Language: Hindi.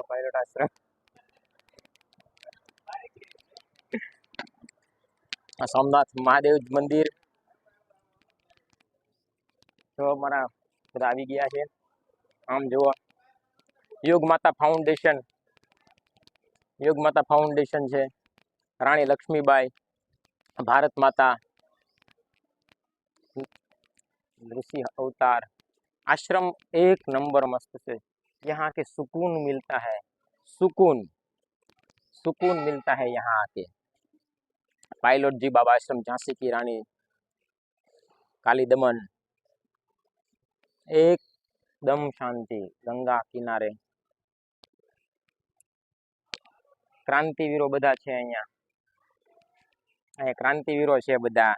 પાયલોટ આશ્રમ, સોમનાથ મહાદેવ મંદિર તો અમારા બધા આવી ગયા છે. આમ જુઓ યોગ માતા ફાઉન્ડેશન છે. રાણી લક્ષ્મીબાઈ, भारत माता, ऋषि अवतार आश्रम एक नंबर मस्त से। यहाँ के सुकून मिलता है, सुकून मिलता है यहाँ आके। पायलट जी बाबा आश्रम, झांसी की रानी, काली दमन, एकदम शांति, गंगा किनारे। क्रांतिवीरो बधा छे अहींया, क्रांतिवीरो छे बधा।